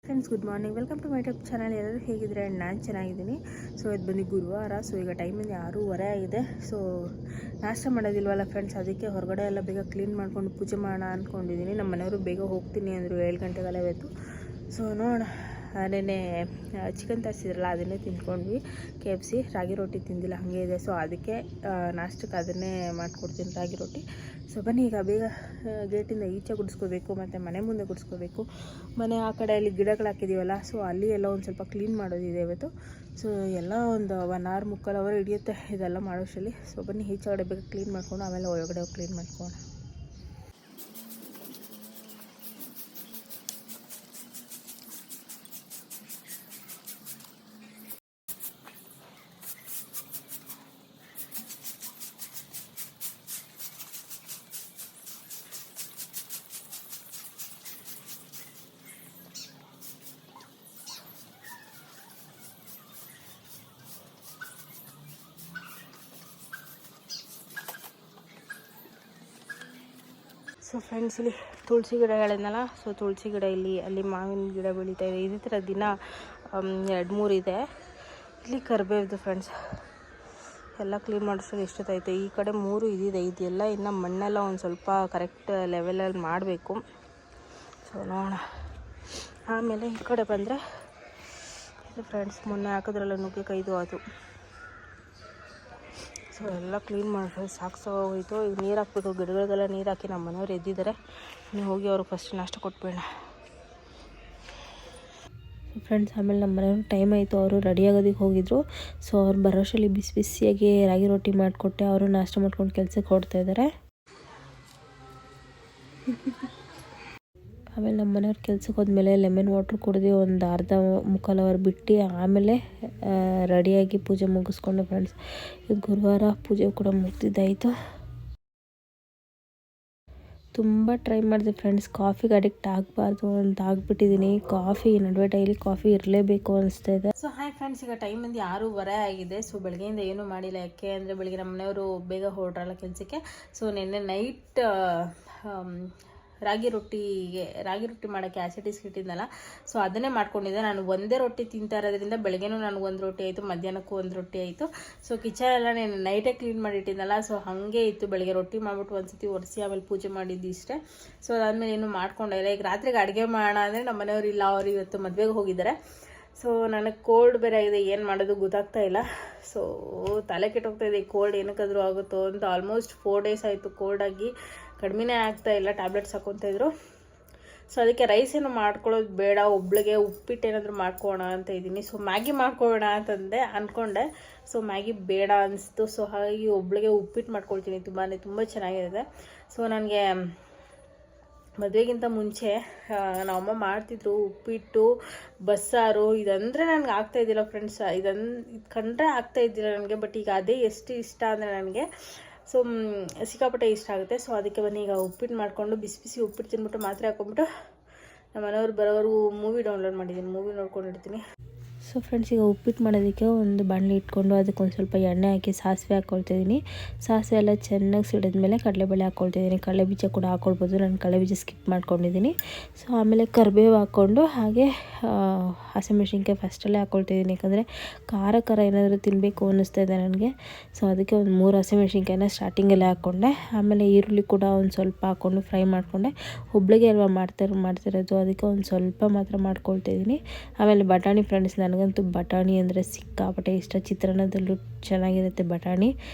Friends good morning, welcome to my YouTube channel. ಎಲ್ಲರೂ ಹೇಗಿದ್ರೆ ನಾನು ಚೆನ್ನಾಗಿದ್ದೀನಿ. ಸೊ ಇದು ಬಂದು ಗುರುವಾರ. ಸೊ ಈಗ ಟೈಮಿಂದ 6:30 ಆಗಿದೆ. ಸೊ ನಾಷ್ಟ ಮಾಡೋದಿಲ್ವಲ್ಲ ಫ್ರೆಂಡ್ಸ್, ಅದಕ್ಕೆ ಹೊರಗಡೆ ಎಲ್ಲ ಬೇಗ ಕ್ಲೀನ್ ಮಾಡ್ಕೊಂಡು ಪೂಜೆ ಮಾಡೋಣ ಅಂದ್ಕೊಂಡಿದ್ದೀನಿ. ನಮ್ಮ ಮನೆಯವರು ಬೇಗ ಹೋಗ್ತೀನಿ ಅಂದರು, 7 ಗಂಟೆಗೆಲ್ಲ ಇವತ್ತು. ಸೊ ನೋಡೋಣ. ನೆನ್ನೆ ಚಿಕನ್ ತರಿಸಿದ್ರಲ್ಲ, ಅದನ್ನೇ ತಿಂದ್ಕೊಂಡ್ವಿ. KFC ರಾಗಿ ರೊಟ್ಟಿ ತಿಂದಿಲ್ಲ, ಹಾಗೆ ಇದೆ. ಸೊ ಅದಕ್ಕೆ ನಾಷ್ಟಕ್ಕೆ ಅದನ್ನೇ ಮಾಡಿಕೊಡ್ತೀನಿ, ರಾಗಿ ರೊಟ್ಟಿ. ಸೊ ಬನ್ನಿ, ಈಗ ಬೇಗ ಗೇಟಿಂದ ಈಚೆ ಗುಡಿಸ್ಕೋಬೇಕು ಮತ್ತು ಮನೆ ಮುಂದೆ ಗುಡಿಸ್ಕೋಬೇಕು. ಮನೆ ಆ ಕಡೆಯಲ್ಲಿ ಗಿಡಗಳು ಹಾಕಿದ್ದೀವಲ್ಲ, ಸೊ ಅಲ್ಲಿ ಎಲ್ಲ ಒಂದು ಸ್ವಲ್ಪ ಕ್ಲೀನ್ ಮಾಡೋದಿದೆ ಇವತ್ತು. ಸೊ ಎಲ್ಲ ಒಂದು 1 hour ಮುಕ್ಕಾಲು ಅವರ್ ಹಿಡಿಯುತ್ತೆ ಇದೆಲ್ಲ ಮಾಡೋಷ್ಟರಲ್ಲಿ. ಸೊ ಬನ್ನಿ, ಈಚೆ ಕಡೆ ಬೇಗ ಕ್ಲೀನ್ ಮಾಡ್ಕೊಂಡು ಆಮೇಲೆ ಒಳಗಡೆ ಹೋಗಿ ಕ್ಲೀನ್ ಮಾಡ್ಕೊಳ್ಳೋಣ. ಸೊ ಫ್ರೆಂಡ್ಸ್, ಇಲ್ಲಿ ತುಳಸಿ ಗಿಡಗಳಿಂದಲ್ಲ. ಸೊ ತುಳಸಿ ಗಿಡ ಇಲ್ಲಿ, ಅಲ್ಲಿ ಮಾವಿನ ಗಿಡ ಬೆಳೀತಾ ಇದೆ. ಇದೇ ಥರ ದಿನ 2-3 ಇದೆ. ಇಲ್ಲಿ ಕರಿಬೇವ್ದು ಫ್ರೆಂಡ್ಸ್, ಎಲ್ಲ ಕ್ಲೀನ್ ಮಾಡಿಸೋದು ಎಷ್ಟೊತ್ತಾಯಿತು. ಈ ಕಡೆ 3 ಇದಿದೆ. ಇದೆಲ್ಲ ಇನ್ನು ಮಣ್ಣೆಲ್ಲ ಒಂದು ಸ್ವಲ್ಪ ಕರೆಕ್ಟ್ ಲೆವೆಲಲ್ಲಿ ಮಾಡಬೇಕು. ಸೊ ನೋಡೋಣ. ಆಮೇಲೆ ಈ ಕಡೆ ಬಂದರೆ ಇದು ಫ್ರೆಂಡ್ಸ್, ಮೊನ್ನೆ ಹಾಕಿದ್ರಲ್ಲ ನುಗ್ಗೆಕಾಯಿದು, ಅದು. ಸೊ ಎಲ್ಲ ಕ್ಲೀನ್ ಮಾಡಿ ಸಾಕ್ಸೋಗೋಯ್ತು. ಈಗ ನೀರು ಹಾಕ್ಬೇಕು, ಗಿಡಗಳಿಗೆಲ್ಲ ನೀರು ಹಾಕಿ. ನಮ್ಮ ಮನೆಯವ್ರು ಎದ್ದಿದ್ದಾರೆ, ನೀವು ಹೋಗಿ ಅವ್ರಿಗೆ ಫಸ್ಟ್ ನಾಷ್ಟ ಕೊಟ್ಬೇಡ ಫ್ರೆಂಡ್ಸ್. ಆಮೇಲೆ ನಮ್ಮ ಮನೆಯವ್ರು ಟೈಮ್ ಆಯಿತು, ಅವರು ರೆಡಿ ಆಗೋದಕ್ಕೆ ಹೋಗಿದ್ರು. ಸೊ ಅವ್ರು ಬರೋಷ್ಟರಲ್ಲಿ ಬಿಸಿಯಾಗಿ ರಾಗಿ ರೊಟ್ಟಿ ಮಾಡಿಕೊಟ್ಟೆ. ಅವರು ನಾಷ್ಟ ಮಾಡ್ಕೊಂಡು ಕೆಲಸಕ್ಕೆ ಹೊರಡ್ತಾ ಇದ್ದಾರೆ. ಆಮೇಲೆ ನಮ್ಮ ಮನೆಯವ್ರು ಕೆಲ್ಸಕ್ಕೆ ಹೋದ್ಮೇಲೆ ಲೆಮನ್ ವಾಟ್ರ್ ಕುಡಿದು ಒಂದು ಮುಕ್ಕಾಲು ಅವರ್ ಬಿಟ್ಟು ಆಮೇಲೆ ರೆಡಿಯಾಗಿ ಪೂಜೆ ಮುಗಿಸ್ಕೊಂಡು ಫ್ರೆಂಡ್ಸ್. ಇದು ಗುರುವಾರ, ಪೂಜೆ ಕೂಡ ಮುಗ್ದಿದ್ದಾಯಿತು. ತುಂಬ ಟ್ರೈ ಮಾಡಿದೆ ಫ್ರೆಂಡ್ಸ್, ಕಾಫಿಗೆ ಅಡಿಕ್ಟ್ ಆಗಬಾರ್ದು ಅಂತ ಆಗಿಬಿಟ್ಟಿದ್ದೀನಿ. ಕಾಫಿ ನಡುವೆ ಡೈಲಿ ಕಾಫಿ ಇರಲೇಬೇಕು ಅನಿಸ್ತಾ ಇದೆ. ಸೊ ಹಾಯ್ ಫ್ರೆಂಡ್ಸ್, ಈಗ ಟೈಮಿಂದ 6:30 ಆಗಿದೆ. ಸೊ ಬೆಳಗ್ಗೆಯಿಂದ ಏನೂ ಮಾಡಿಲ್ಲ. ಯಾಕೆ ಅಂದರೆ ಬೆಳಗ್ಗೆ ನಮ್ಮ ಮನೆಯವರು ಬೇಗ ಹೊರಡ್ರಲ್ಲ ಕೆಲಸಕ್ಕೆ. ಸೊ ನಿನ್ನೆ ನೈಟ್ ರಾಗಿ ರೊಟ್ಟಿ ಮಾಡೋಕ್ಕೆ ಆ್ಯಸಿಡೀಸ್ ಇಟ್ಟಿದ್ನಲ್ಲ, ಸೊ ಅದನ್ನೇ ಮಾಡ್ಕೊಂಡಿದ್ದೆ. ನಾನು ಒಂದೇ ರೊಟ್ಟಿ ತಿಂತಾ ಇರೋದ್ರಿಂದ ಬೆಳಗ್ಗೆನೂ ನನಗೆ 1 ರೊಟ್ಟಿ ಆಯಿತು, ಮಧ್ಯಾಹ್ನಕ್ಕೂ 1 ರೊಟ್ಟಿ ಆಯಿತು. ಸೊ ಕಿಚನ್ ಎಲ್ಲ ನಾನು ನೈಟೇ ಕ್ಲೀನ್ ಮಾಡಿಟ್ಟಿದ್ನಲ್ಲ, ಸೊ ಹಾಗೆ ಇತ್ತು. ಬೆಳಗ್ಗೆ ರೊಟ್ಟಿ ಮಾಡಿಬಿಟ್ಟು ಒಂದ್ಸತಿ ಒರೆಸಿ ಆಮೇಲೆ ಪೂಜೆ ಮಾಡಿದ್ದು ಇಷ್ಟೇ. ಸೊ ಅದಾದಮೇಲೆ ಏನು ಮಾಡ್ಕೊಂಡಿಲ್ಲ. ಈಗ ರಾತ್ರಿಗೆ ಅಡುಗೆ ಮಾಡೋಣ ಅಂದರೆ ನಮ್ಮ ಮನೆಯವರು ಇಲ್ಲ, ಅವರು ಇವತ್ತು ಮದುವೆಗೆ ಹೋಗಿದ್ದಾರೆ. ಸೊ ನನಗೆ ಕೋಲ್ಡ್ ಬೇರೆ ಆಗಿದೆ, ಏನು ಮಾಡೋದು ಗೊತ್ತಾಗ್ತಾ ಇಲ್ಲ. ಸೊ ತಲೆ ಕೆಟ್ಟೋಗ್ತಾ ಇದೆ. ಕೋಲ್ಡ್ ಏನಕ್ಕಾದರೂ ಆಗುತ್ತೋ ಅಂತ. ಆಲ್ಮೋಸ್ಟ್ 4 days ಆಯಿತು ಕೋಲ್ಡಾಗಿ, ಕಡಿಮೆನೇ ಆಗ್ತಾ ಇಲ್ಲ. ಟ್ಯಾಬ್ಲೆಟ್ಸ್ ಹಾಕೊತಾಯಿದ್ರು. ಸೊ ಅದಕ್ಕೆ ರೈಸ್ ಏನು ಮಾಡ್ಕೊಳ್ಳೋದು ಬೇಡ, ಒಬ್ಳಿಗೆ ಉಪ್ಪಿಟ್ಟು ಏನಾದರೂ ಮಾಡ್ಕೊಳ್ಳೋಣ ಅಂತ ಇದ್ದೀನಿ. ಸೊ ಮ್ಯಾಗಿ ಮಾಡ್ಕೊಳ್ಳೋಣ ಅಂತಂದೆ ಅಂದ್ಕೊಂಡೆ. ಸೊ ಮ್ಯಾಗಿ ಬೇಡ ಅನಿಸ್ತು. ಸೊ ಹಾಗಾಗಿ ಒಬ್ಳಿಗೆ ಉಪ್ಪಿಟ್ಟು ಮಾಡ್ಕೊಳ್ತೀನಿ. ತುಂಬ ಚೆನ್ನಾಗಿದೆ. ಸೊ ನನಗೆ ಮದುವೆಗಿಂತ ಮುಂಚೆ ನಮ್ಮಮ್ಮ ಮಾಡ್ತಿದ್ರು ಉಪ್ಪಿಟ್ಟು, ಬಸ್ಸಾರು. ಇದಂದರೆ ನನಗೆ ಆಗ್ತಾಯಿದ್ದಿಲ್ಲ ಫ್ರೆಂಡ್ಸ್. ಇದು ಕಂಡ್ರೆ ಆಗ್ತಾಯಿದ್ದಿಲ್ಲ ನನಗೆ. ಬಟ್ ಈಗ ಅದೇ ಎಷ್ಟು ಇಷ್ಟ ಅಂದರೆ ನನಗೆ. ಸೊ ಸಿಕ್ಕಾಪಟ್ಟೆ ಇಷ್ಟ ಆಗುತ್ತೆ. ಸೊ ಅದಕ್ಕೆ ಬನ್ನಿ, ಈಗ ಉಪ್ಪಿಟ್ಟು ಮಾಡಿಕೊಂಡು ಬಿಸಿ ಉಪ್ಪಿಟ್ಟು ತಿಂದ್ಬಿಟ್ಟು ಮಾತ್ರೆ ಹಾಕ್ಕೊಂಬಿಟ್ಟು ನಮ್ಮ ಮನೆಯವ್ರು ಬರೋವರೆಗೂ ಮೂವಿ ಡೌನ್ಲೋಡ್ ಮಾಡಿದ್ದೀನಿ, ಮೂವಿ ನೋಡ್ಕೊಂಡಿರ್ತೀನಿ. ಸೊ ಫ್ರೆಂಡ್ಸ್, ಈಗ ಉಪ್ಪಿಟ್ಟು ಮಾಡೋದಕ್ಕೆ ಒಂದು ಬಾಣಲೆ ಇಟ್ಕೊಂಡು ಅದಕ್ಕೆ ಒಂದು ಸ್ವಲ್ಪ ಎಣ್ಣೆ ಹಾಕಿ ಸಾಸಿವೆ ಹಾಕ್ಕೊಳ್ತಿದ್ದೀನಿ. ಸಾಸಿವೆ ಎಲ್ಲ ಚೆನ್ನಾಗಿ ಸಿಡಿದ್ಮೇಲೆ ಕಡಲೆಬೇಳೆ ಹಾಕ್ಕೊಳ್ತಿದ್ದೀನಿ. ಕಡಲೆ ಬೀಜ ಕೂಡ ಹಾಕ್ಕೊಳ್ಬೋದು, ನಾನು ಕಡಲೆ ಬೀಜ ಸ್ಕಿಪ್ ಮಾಡ್ಕೊಂಡಿದ್ದೀನಿ. ಸೊ ಆಮೇಲೆ ಕರಿಬೇವು ಹಾಕ್ಕೊಂಡು ಹಾಗೆ ಹಸಿಮೆಣ್ಸಿನ್ಕಾಯಿ ಫಸ್ಟಲ್ಲೇ ಹಾಕ್ಕೊಳ್ತಿದ್ದೀನಿ. ಯಾಕಂದರೆ ಖಾರ ಏನಾದರೂ ತಿನ್ನಬೇಕು ಅನ್ನಿಸ್ತಾ ಇದೆ ನನಗೆ. ಸೊ ಅದಕ್ಕೆ ಒಂದು 3 ಹಸಿಮೆಣ್ಸಿನ್ಕಾಯಿನ ಸ್ಟಾರ್ಟಿಂಗಲ್ಲೇ ಹಾಕ್ಕೊಂಡೆ. ಆಮೇಲೆ ಈರುಳ್ಳಿ ಕೂಡ ಒಂದು ಸ್ವಲ್ಪ ಹಾಕ್ಕೊಂಡು ಫ್ರೈ ಮಾಡಿಕೊಂಡೆ. ಒಬ್ಳಿಗೆ ಅಲ್ವಾ ಮಾಡ್ತಿರೋದು, ಅದಕ್ಕೆ ಒಂದು ಸ್ವಲ್ಪ ಮಾತ್ರ ಮಾಡ್ಕೊಳ್ತಿದ್ದೀನಿ. ಆಮೇಲೆ ಬಟಾಣಿ ಫ್ರೆಂಡ್ಸ್, ನನಗಂತೂ ಬಟಾಣಿ ಅಂದರೆ ಸಿಕ್ಕಾಪಟ್ಟೆ ಇಷ್ಟ. ಚಿತ್ರಾನ್ನದಲ್ಲೂ ಚೆನ್ನಾಗಿರುತ್ತೆ ಬಟಾಣಿ.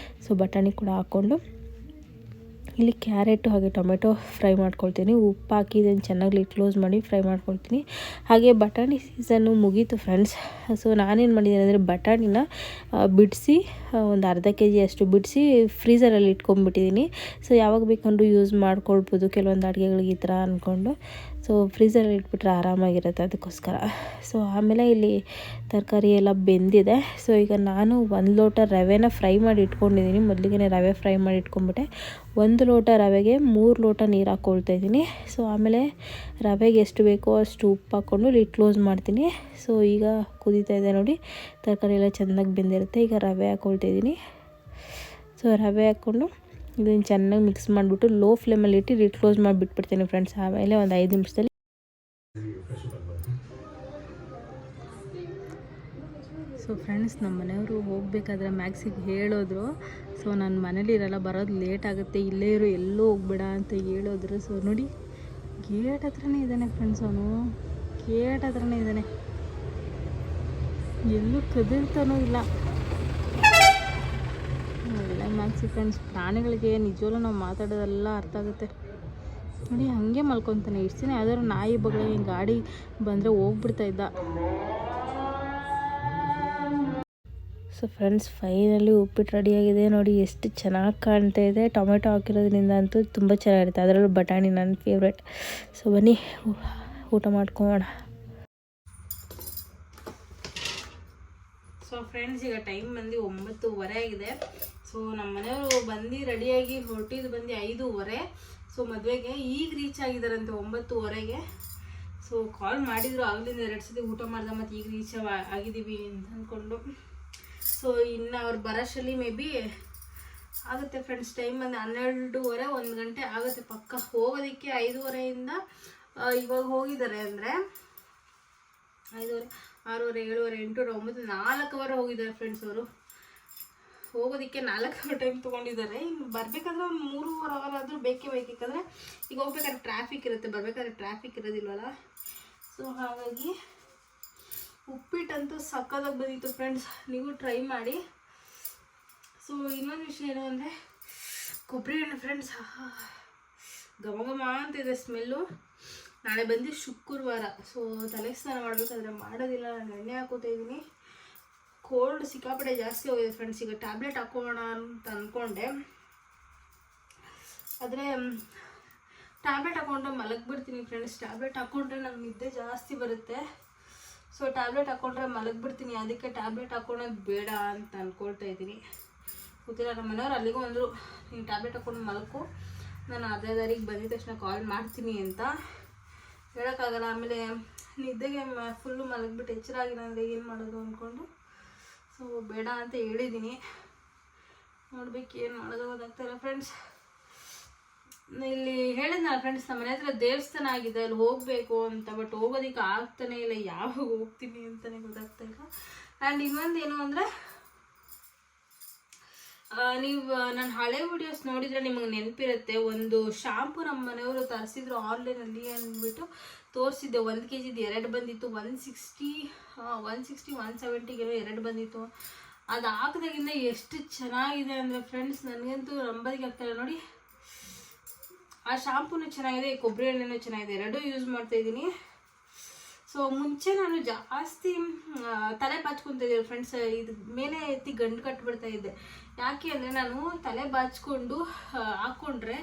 ಸೊ ಬಟಾಣಿ ಕೂಡ ಹಾಕ್ಕೊಂಡು ಇಲ್ಲಿ ಕ್ಯಾರೆಟು ಹಾಗೆ ಟೊಮೆಟೊ ಫ್ರೈ ಮಾಡ್ಕೊಳ್ತೀನಿ. ಉಪ್ಪು ಹಾಕಿ ಇದನ್ನು ಚೆನ್ನಾಗಿ ಕ್ಲೋಸ್ ಮಾಡಿ ಫ್ರೈ ಮಾಡ್ಕೊಳ್ತೀನಿ. ಹಾಗೆ ಬಟಾಣಿ ಸೀಸನ್ನು ಮುಗೀತು ಫ್ರೆಂಡ್ಸ್. ಸೊ ನಾನೇನು ಮಾಡಿದ್ದೀನಿ ಅಂದರೆ ಬಟಾಣಿನ ಬಿಡಿಸಿ ಒಂದು ಅರ್ಧ kg ಅಷ್ಟು ಬಿಡಿಸಿ ಫ್ರೀಝರಲ್ಲಿ ಇಟ್ಕೊಂಡ್ಬಿಟ್ಟಿದ್ದೀನಿ. ಸೊ ಯಾವಾಗ ಬೇಕಂದ್ರೂ ಯೂಸ್ ಮಾಡ್ಕೊಳ್ಬೋದು ಕೆಲವೊಂದು ಅಡುಗೆಗಳಿಗೆ ಈ ಥರ ಅಂದ್ಕೊಂಡು. ಸೊ ಫ್ರೀಝರಲ್ಲಿ ಇಟ್ಬಿಟ್ರೆ ಆರಾಮಾಗಿರುತ್ತೆ, ಅದಕ್ಕೋಸ್ಕರ. ಸೊ ಆಮೇಲೆ ಇಲ್ಲಿ ತರಕಾರಿ ಎಲ್ಲ ಬೆಂದಿದೆ. ಸೊ ಈಗ ನಾನು 1 ಲೋಟ ರವೆನ ಫ್ರೈ ಮಾಡಿ ಇಟ್ಕೊಂಡಿದ್ದೀನಿ. ಮೊದಲಿಗೆ ರವೆ ಫ್ರೈ ಮಾಡಿ ಇಟ್ಕೊಂಡ್ಬಿಟ್ಟೆ. 1 ಲೋಟ ರವೆಗೆ 3 ಲೋಟ ನೀರು ಹಾಕ್ಕೊಳ್ತಾಯಿದ್ದೀನಿ. ಸೊ ಆಮೇಲೆ ರವೆಗೆ ಎಷ್ಟು ಬೇಕೋ ಅಷ್ಟು ಉಪ್ಪು ಹಾಕ್ಕೊಂಡು ಲಿಡ್ ಕ್ಲೋಸ್ ಮಾಡ್ತೀನಿ. ಸೊ ಈಗ ಕುದೀತಾ ಇದೆ ನೋಡಿ, ತರಕಾರಿ ಎಲ್ಲ ಚೆನ್ನಾಗಿ ಬೆಂದಿರುತ್ತೆ. ಈಗ ರವೆ ಹಾಕ್ಕೊಳ್ತಾಯಿದ್ದೀನಿ. ಸೊ ರವೆ ಹಾಕ್ಕೊಂಡು ಇದನ್ನು ಚೆನ್ನಾಗಿ ಮಿಕ್ಸ್ ಮಾಡಿಬಿಟ್ಟು ಲೋ ಫ್ಲೇಮಲ್ಲಿ ಇಟ್ಟು ಲಿಡ್ ಕ್ಲೋಸ್ ಮಾಡಿಬಿಟ್ಬಿಡ್ತೀನಿ ಫ್ರೆಂಡ್ಸ್. ಆಮೇಲೆ ಒಂದು 5 ನಿಮಿಷದಲ್ಲಿ ಫ್ರೆಂಡ್ಸ್, ನಮ್ಮ ಮನೆಯವರು ಹೋಗಬೇಕಾದ್ರೆ ಮ್ಯಾಕ್ಸಿಗೆ ಹೇಳಿದ್ರು. ಸೊ ನನ್ನ ಮನೇಲಿ ಇರಲ್ಲ, ಬರೋದು ಲೇಟ್ ಆಗುತ್ತೆ, ಇಲ್ಲೇ ಇರು, ಎಲ್ಲೂ ಹೋಗ್ಬೇಡ ಅಂತ ಹೇಳಿದ್ರು. ಸೊ ನೋಡಿ, ಗೇಟ್ ಹತ್ರನೇ ಇದ್ದಾನೆ ಫ್ರೆಂಡ್ಸ್, ಅವನು ಗೇಟ್ ಹತ್ರನೇ ಇದ್ದಾನೆ, ಎಲ್ಲೂ ಕದಲ್ತಾನೂ ಇಲ್ಲ. ಒಳ್ಳೆ ಮ್ಯಾಕ್ಸಿ ಫ್ರೆಂಡ್ಸ್. ಪ್ರಾಣಿಗಳಿಗೆ ನಿಜವಲ್ಲೂ ನಾವು ಮಾತಾಡೋದೆಲ್ಲ ಅರ್ಥ ಆಗುತ್ತೆ. ನೋಡಿ ಹಾಗೆ ಮಲ್ಕೊತಾನೆ. ಇಷ್ಟು ದಿನ ಯಾವ್ದಾದ್ರು ನಾಯಿ ಬಗ್ಳ ಗಾಡಿ ಬಂದರೆ ಹೋಗ್ಬಿಡ್ತಾ ಇದ್ದ. ಸೊ ಫ್ರೆಂಡ್ಸ್, ಫೈನಲಿ ಉಪ್ಪಿಟ್ಟು ರೆಡಿಯಾಗಿದೆ. ನೋಡಿ ಎಷ್ಟು ಚೆನ್ನಾಗಿ ಕಾಣ್ತಾ ಇದೆ. ಟೊಮೆಟೊ ಹಾಕಿರೋದ್ರಿಂದ ಅಂತೂ ತುಂಬ ಚೆನ್ನಾಗಿರುತ್ತೆ, ಅದರಲ್ಲೂ ಬಟಾಣಿ ನನ್ನ ಫೇವ್ರೆಟ್. ಸೊ ಬನ್ನಿ ಊಟ ಮಾಡ್ಕೊಳ್ಳೋಣ. ಸೊ ಫ್ರೆಂಡ್ಸ್, ಈಗ ಟೈಮ್ ಬಂದು 9:30 ಆಗಿದೆ. ಸೊ ನಮ್ಮ ಮನೆಯವರು ಬಂದು ರೆಡಿಯಾಗಿ ಹೊರಟಿದ್ದು ಬಂದು 5:30. ಸೊ ಮದುವೆಗೆ ಈಗ ರೀಚ್ ಆಗಿದ್ದಾರಂತೆ 9:30ಗೆ. ಸೊ ಕಾಲ್ ಮಾಡಿದ್ರು ಆಗಲಿಂದ 2 ಸತಿ ಊಟ ಮಾಡ್ದೆ, ಮತ್ತು ಈಗ ರೀಚ್ ಆಗಿದ್ದೀವಿ ಅಂತ ಅಂದ್ಕೊಂಡು. ಸೊ ಇನ್ನು ಅವ್ರು ಬರೋಷ್ಟರಲ್ಲಿ ಮೇ ಬಿ ಆಗುತ್ತೆ ಫ್ರೆಂಡ್ಸ್. ಟೈಮ್ ಬಂದು 12:30, 1 ಗಂಟೆ ಆಗುತ್ತೆ ಪಕ್ಕ. ಹೋಗೋದಕ್ಕೆ 5:30ಇಂದ ಇವಾಗ ಹೋಗಿದ್ದಾರೆ ಅಂದರೆ 5:30, 6:30, 7:30, 8:00, 9, 4 ಅವರ್ ಹೋಗಿದ್ದಾರೆ ಫ್ರೆಂಡ್ಸ್. ಅವರು ಹೋಗೋದಕ್ಕೆ 4 ಅವರ್ ಟೈಮ್ ತೊಗೊಂಡಿದ್ದಾರೆ. ಇನ್ನು ಬರಬೇಕಾದ್ರೆ ಒಂದು 3-4 ಅವರ್ ಆದರೂ ಬೇಕೇ ಬೇಕಂದ್ರೆ ಈಗ ಹೋಗ್ಬೇಕಾದ್ರೆ ಟ್ರಾಫಿಕ್ ಇರುತ್ತೆ, ಬರಬೇಕಾದ್ರೆ ಟ್ರಾಫಿಕ್ ಇರೋದಿಲ್ವಲ್ಲ. ಸೊ ಹಾಗಾಗಿ ಉಪ್ಪಿಟ್ಟಂತೂ ಸಕ್ಕತ್ತಾಗಿ ಬಂದಿತ್ತು ಫ್ರೆಂಡ್ಸ್, ನೀವು ಟ್ರೈ ಮಾಡಿ. ಸೊ ಇನ್ನೊಂದು ವಿಷಯ ಏನು ಅಂದರೆ ಕೊಬ್ಬರಿ ಎಣ್ಣೆ ಫ್ರೆಂಡ್ಸ್, ಘಮ ಘಮ ಅಂತಿದೆ ಸ್ಮೆಲ್ಲು. ನಾಳೆ ಬಂದು ಶುಕ್ರವಾರ. ಸೊ ತಲೆಗೆ ಸ್ನಾನ ಮಾಡಬೇಕಾದ್ರೆ ಮಾಡೋದಿಲ್ಲ, ನಾನು ಎಣ್ಣೆ ಹಾಕೋತಾ ಇದ್ದೀನಿ. ಕೋಲ್ಡ್ ಸಿಕ್ಕಾಪಟ್ಟೆ ಜಾಸ್ತಿ ಹೋಗಿದೆ ಫ್ರೆಂಡ್ಸ್. ಈಗ ಟ್ಯಾಬ್ಲೆಟ್ ಹಾಕೋಣ ಅಂತ ಅಂದ್ಕೊಂಡೆ, ಆದರೆ ಟ್ಯಾಬ್ಲೆಟ್ ಹಾಕೊಂಡ್ರೆ ಮಲಗಿಬಿಡ್ತೀನಿ ಫ್ರೆಂಡ್ಸ್. ಟ್ಯಾಬ್ಲೆಟ್ ಹಾಕ್ಕೊಂಡ್ರೆ ನಂಗೆ ನಿದ್ದೆ ಜಾಸ್ತಿ ಬರುತ್ತೆ. ಸೊ ಟ್ಯಾಬ್ಲೆಟ್ ಹಾಕ್ಕೊಂಡ್ರೆ ಮಲಗಿಬಿಡ್ತೀನಿ, ಅದಕ್ಕೆ ಟ್ಯಾಬ್ಲೆಟ್ ಹಾಕ್ಕೊಳೋದು ಬೇಡ ಅಂತ ಅಂದ್ಕೊಳ್ತಾ ಇದ್ದೀನಿ. ಗೊತ್ತಿಲ್ಲ, ನಮ್ಮ ಮನೆಯವ್ರು ಅಲ್ಲಿಗೂ ಅಂದರು, ನೀನು ಟ್ಯಾಬ್ಲೆಟ್ ಹಾಕ್ಕೊಂಡು ಮಲ್ಕೊ, ನಾನು ಅರ್ಧ ದಾರಿಗೆ ಬಂದಿದ ತಕ್ಷಣ ಕಾಲ್ ಮಾಡ್ತೀನಿ ಅಂತ. ಹೇಳೋಕ್ಕಾಗಲ್ಲ, ಆಮೇಲೆ ನಿದ್ದೆಗೆ ಫುಲ್ಲು ಮಲಗಿಬಿಟ್ಟು ಎಚ್ಚರ ಆಗಿಲ್ಲ ಅಂದರೆ ಏನು ಮಾಡೋದು ಅಂದ್ಕೊಂಡು ಸೊ ಬೇಡ ಅಂತ ಹೇಳಿದ್ದೀನಿ. ನೋಡ್ಬೇಕು ಏನು ಮಾಡೋದು ಗೊತ್ತಾಗ್ತಾಯಿಲ್ಲ ಫ್ರೆಂಡ್ಸ್. ಇಲ್ಲಿ ಹೇಳಿದ್ನಲ್ಲ ಫ್ರೆಂಡ್ಸ್, ನಮ್ಮ ಮನೆ ಹತ್ರ ದೇವಸ್ಥಾನ ಆಗಿದೆ, ಅಲ್ಲಿ ಹೋಗಬೇಕು ಅಂತ. ಬಟ್ ಹೋಗೋದಕ್ಕೆ ಆಗ್ತಾನೆ ಇಲ್ಲ, ಯಾವಾಗ ಹೋಗ್ತೀನಿ ಅಂತಲೇ ಗೊತ್ತಾಗ್ತಾ ಇಲ್ಲ. ಆ್ಯಂಡ್ ಇನ್ನೊಂದು ಏನು ಅಂದರೆ, ನೀವು ನನ್ನ ಹಳೆ ವಿಡಿಯೋಸ್ ನೋಡಿದರೆ ನಿಮಗೆ ನೆನಪಿರುತ್ತೆ, ಒಂದು ಶಾಂಪು ನಮ್ಮ ಮನೆಯವರು ತರಿಸಿದ್ರು ಆನ್ಲೈನಲ್ಲಿ ಅಂದ್ಬಿಟ್ಟು ತೋರಿಸಿದ್ದೆ. 1 kg 2 ಬಂದಿತ್ತು, 160, 170 2 ಬಂದಿತ್ತು. ಅದು ಹಾಕಿದಾಗಿಂದ ಎಷ್ಟು ಚೆನ್ನಾಗಿದೆ ಅಂದರೆ ಫ್ರೆಂಡ್ಸ್, ನನಗಂತೂ ನಂಬೋದಕ್ಕೆ ಆಗ್ತಾಯಿಲ್ಲ. ನೋಡಿ, ಆ ಶಾಂಪೂನು ಚೆನ್ನಾಗಿದೆ, ಕೊಬ್ಬರಿ ಎಣ್ಣೆನೂ ಚೆನ್ನಾಗಿದೆ, 2 ಯೂಸ್ ಮಾಡ್ತಾಯಿದ್ದೀನಿ. ಸೊ ಮುಂಚೆ ನಾನು ಜಾಸ್ತಿ ತಲೆ ಬಾಚ್ಕೊತಿದ್ದೆ ಫ್ರೆಂಡ್ಸ್, ಇದು ಮೇಲೆ ಎತ್ತಿ ಗಂಟು ಕಟ್ಬಿಡ್ತಾ ಇದ್ದೆ. ಯಾಕೆ ಅಂದರೆ ನಾನು ತಲೆ ಬಾಚ್ಕೊಂಡು ಹಾಕ್ಕೊಂಡ್ರೆ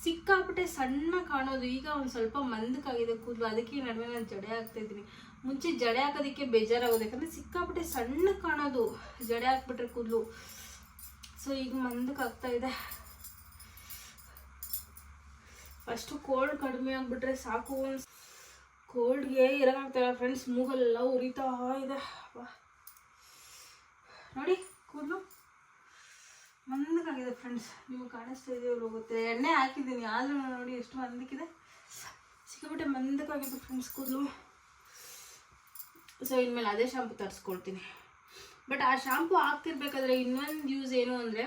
ಸಿಕ್ಕಾಪಟ್ಟೆ ಸಣ್ಣ ಕಾಣೋದು. ಈಗ ಒಂದು ಸ್ವಲ್ಪ ಮಂದಕ್ಕಾಗಿದೆ ಕೂದಲು, ಅದಕ್ಕೆ ಈ ನಡುವೆ ನಾನು ಜಡೆ ಹಾಕ್ತಾಯಿದ್ದೀನಿ. ಮುಂಚೆ ಜಡೆ ಹಾಕೋದಕ್ಕೆ ಬೇಜಾರಾಗೋದು, ಯಾಕಂದರೆ ಸಿಕ್ಕಾಪಟ್ಟೆ ಸಣ್ಣ ಕಾಣೋದು ಜಡೆ ಹಾಕ್ಬಿಟ್ರೆ ಕೂದಲು. ಸೊ ಈಗ ಮಂದಕ್ಕಾಗ್ತಾಯಿದೆ. ಫಸ್ಟು ಕೋಲ್ಡ್ ಕಡಿಮೆ ಆಗಿಬಿಟ್ರೆ ಸಾಕು, ಕೋಲ್ಡ್ಗೆ ಇರೋಕ್ಕಾಗ್ತಾಯಿಲ್ಲ ಫ್ರೆಂಡ್ಸ್. ಮೂಗಲ್ಲೆಲ್ಲ ಉರಿತಾ ಇದೆ. ನೋಡಿ ಕೂದಲು ಮಂದಕ್ಕಾಗಿದೆ ಫ್ರೆಂಡ್ಸ್, ನೀವು ಕಾಣಿಸ್ತಾ ಇದೆಯೋ ಹೋಗುತ್ತೆ. ಎಣ್ಣೆ ಹಾಕಿದ್ದೀನಿ ಆದರೂ ನೋಡಿ ಎಷ್ಟು ಮಂದಕ್ಕಿದೆ, ಸಿಕ್ಕಾಪಟ್ಟೆ ಮಂದಕ್ಕಾಗಿದೆ ಫ್ರೆಂಡ್ಸ್ ಕೂದಲು. ಸೊ ಇನ್ಮೇಲೆ ಅದೇ ಶಾಂಪು ತರಿಸ್ಕೊಳ್ತೀನಿ. ಬಟ್ ಆ ಶಾಂಪು ಹಾಕ್ತಿರ್ಬೇಕಾದ್ರೆ ಇನ್ನೊಂದು ಯೂಸ್ ಏನು ಅಂದರೆ,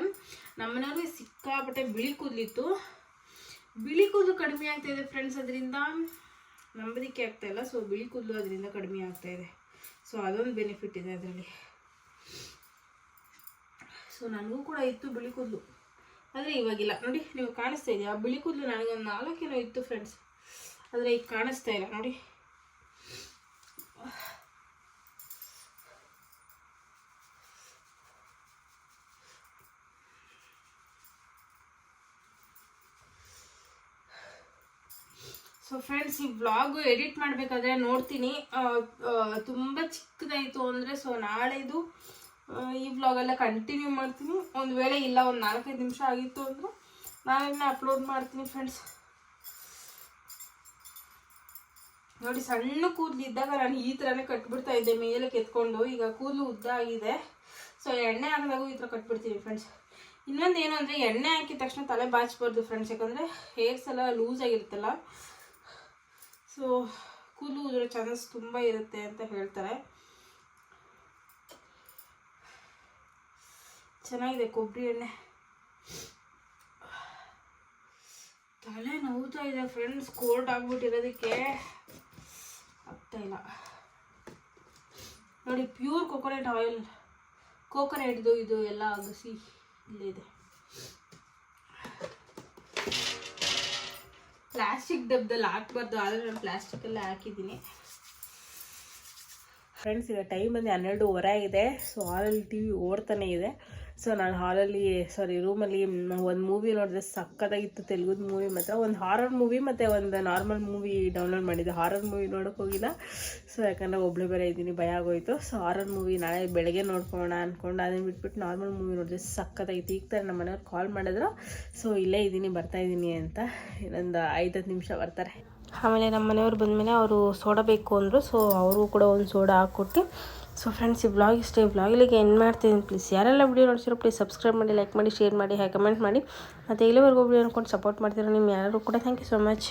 ನಮ್ಮನೆಯವ್ರಿಗೆ ಸಿಕ್ಕಾಪಟ್ಟೆ ಬಿಳಿ ಕೂದಲಿತ್ತು, ಬಿಳಿ ಕೂದಲು ಕಡಿಮೆ ಆಗ್ತಾಯಿದೆ ಫ್ರೆಂಡ್ಸ್. ಅದರಿಂದ ನಂಬೋದಕ್ಕೆ ಆಗ್ತಾಯಿಲ್ಲ. ಸೊ ಬಿಳಿ ಕೂದಲು ಅದರಿಂದ ಕಡಿಮೆ ಆಗ್ತಾಯಿದೆ. ಸೊ ಅದೊಂದು ಬೆನಿಫಿಟ್ ಇದೆ ಅದರಲ್ಲಿ. ಸೊ ನನಗೂ ಕೂಡ ಇತ್ತು ಬಿಳಿ ಕೂದಲು, ಆದರೆ ಇವಾಗಿಲ್ಲ. ನೋಡಿ ನೀವು ಕಾಣಿಸ್ತಾ ಇದೆಯಾ ಆ ಬಿಳಿ ಕೂದಲು? ನನಗೊಂದು 4 ಏನೋ ಇತ್ತು ಫ್ರೆಂಡ್ಸ್, ಆದರೆ ಈಗ ಕಾಣಿಸ್ತಾ ಇಲ್ಲ ನೋಡಿ. ಸೊ ಫ್ರೆಂಡ್ಸ್, ಈ ವ್ಲಾಗು ಎಡಿಟ್ ಮಾಡಬೇಕಾದ್ರೆ ನೋಡ್ತೀನಿ, ತುಂಬ ಚಿಕ್ಕದಾಯಿತು ಅಂದರೆ ಸೊ ನಾಳೆದು ಈ ವ್ಲಾಗೆಲ್ಲ ಕಂಟಿನ್ಯೂ ಮಾಡ್ತೀನಿ. ಒಂದು ವೇಳೆ ಇಲ್ಲ ಒಂದು 4-5 ನಿಮಿಷ ಆಗಿತ್ತು ಅಂದರೆ ನಾಳೆನೇ ಅಪ್ಲೋಡ್ ಮಾಡ್ತೀನಿ ಫ್ರೆಂಡ್ಸ್. ನೋಡಿ, ಸಣ್ಣ ಕೂದಲು ಇದ್ದಾಗ ನಾನು ಈ ಥರನೇ ಕಟ್ಬಿಡ್ತಾ ಇದ್ದೆ ಮೇಲೆ ಕೆತ್ಕೊಂಡು. ಈಗ ಕೂದಲು ಉದ್ದ ಆಗಿದೆ, ಸೊ ಎಣ್ಣೆ ಹಾಕಿದಾಗೂ ಈ ಥರ ಕಟ್ಬಿಡ್ತೀನಿ ಫ್ರೆಂಡ್ಸ್. ಇನ್ನೊಂದು ಏನು ಅಂದರೆ, ಎಣ್ಣೆ ಹಾಕಿದ ತಕ್ಷಣ ತಲೆ ಬಾಚಬಾರ್ದು ಫ್ರೆಂಡ್ಸ್, ಯಾಕಂದರೆ ಹೇರ್ಸ್ ಎಲ್ಲ ಲೂಸ್ ಆಗಿರುತ್ತಲ್ಲ, ಸೊ ಕೂದಲು ಉದುರೋ ಚಾನ್ಸಸ್ ತುಂಬ ಇರುತ್ತೆ ಅಂತ ಹೇಳ್ತಾರೆ. ಚೆನ್ನಾಗಿದೆ ಕೊಬ್ಬರಿ ಎಣ್ಣೆ. ತಲೆ ನೋವ್ತಾ ಇದೆ ಫ್ರೆಂಡ್ಸ್, ಕೋಲ್ಡ್ ಆಗ್ಬಿಟ್ಟಿರೋದಕ್ಕೆ ಆಗ್ತಾಯಿಲ್ಲ. ನೋಡಿ ಪ್ಯೂರ್ ಕೊಕೊನಟ್ ಆಯಿಲ್, ಕೋಕೋನಟ್ದು ಇದು ಎಲ್ಲ ಅಗಸಿ ಇಲ್ಲೇ ಇದೆ. ಪ್ಲಾಸ್ಟಿಕ್ ಡಬ್ಬದಲ್ಲಿ ಹಾಕ್ಬಾರ್ದು, ಆದರೆ ನಾನು ಪ್ಲಾಸ್ಟಿಕಲ್ಲೇ ಹಾಕಿದ್ದೀನಿ ಫ್ರೆಂಡ್ಸ್. ಈಗ ಟೈಮ್ ಬಂದು 12:15 ಆಗಿದೆ. ಸೊ ಹಾಲಲ್ಲಿ TV ಓಡ್ತಾನೆ ಇದೆ. ಸೊ ನಾನು ರೂಮಲ್ಲಿ ಒಂದು ಮೂವಿ ನೋಡಿದೆ, ಸಕ್ಕತ್ತಾಗಿತ್ತು. ತೆಲುಗುದ ಮೂವಿ ಮಾತ್ರ, ಒಂದು ಹಾರರ್ ಮೂವಿ ಮತ್ತು ಒಂದು ನಾರ್ಮಲ್ ಮೂವಿ ಡೌನ್ಲೋಡ್ ಮಾಡಿದ್ದೆ. ಹಾರರ್ ಮೂವಿ ನೋಡೋಕೆ ಹೋಗಿಲ್ಲ. ಸೊ ಯಾಕಂದರೆ ಒಬ್ಬಳು ಬೇರೆ ಇದ್ದೀನಿ, ಭಯ ಆಗೋಯ್ತು. ಸೊ ಹಾರರ್ ಮೂವಿ ನಾಳೆ ಬೆಳಗ್ಗೆ ನೋಡ್ಕೊಳ್ಳೋಣ ಅಂದ್ಕೊಂಡು ಅದನ್ನು ಬಿಟ್ಬಿಟ್ಟು ನಾರ್ಮಲ್ ಮೂವಿ ನೋಡಿದೆ, ಸಕ್ಕತ್ತಾಗಿತ್ತು. ಈಗ ನಮ್ಮ ಮನೆಯವ್ರು ಕಾಲ್ ಮಾಡಿದ್ರು. ಸೊ ಇಲ್ಲೇ ಇದ್ದೀನಿ, ಬರ್ತಾಯಿದ್ದೀನಿ ಅಂತ. ಇನ್ನೊಂದು 5-10 ನಿಮಿಷ ಬರ್ತಾರೆ. ಆಮೇಲೆ ನಮ್ಮ ಮನೆಯವ್ರು ಬಂದಮೇಲೆ ಅವರು ಸೋಡಾ ಬೇಕು ಅಂದರು. ಸೊ ಅವರು ಕೂಡ ಒಂದು ಸೋಡಾ ಹಾಕ್ಕೊಟ್ಟು. ಸೊ ಫ್ರೆಂಡ್ಸ್, ಈ ಬ್ಲಾಗ್ ಇಷ್ಟೇ. ಬ್ಲಾಗಿಗೆ ಎಂಡ್ ಮಾಡ್ತಿದ್ದೀನಿ. ಪ್ಲೀಸ್ ಯಾರೆಲ್ಲ ವಿಡಿಯೋ ನೋಡ್ತಿರೋ ಪ್ಲೀಸ್ ಸಬ್ಸ್ಕ್ರೈಬ್ ಮಾಡಿ, ಲೈಕ್ ಮಾಡಿ, ಶೇರ್ ಮಾಡಿ, ಕಮೆಂಟ್ ಮಾಡಿ. ಮತ್ತು ಇಲ್ಲಿವರೆಗೂ ವಿಡಿಯೋ ಅನ್ಕೊಂಡು ಸಪೋರ್ಟ್ ಮಾಡ್ತಿರೋ ನಿಮ್ಮ ಯಾರು ಕೂಡ ಥ್ಯಾಂಕ್ ಯು ಸೊ ಮಚ್.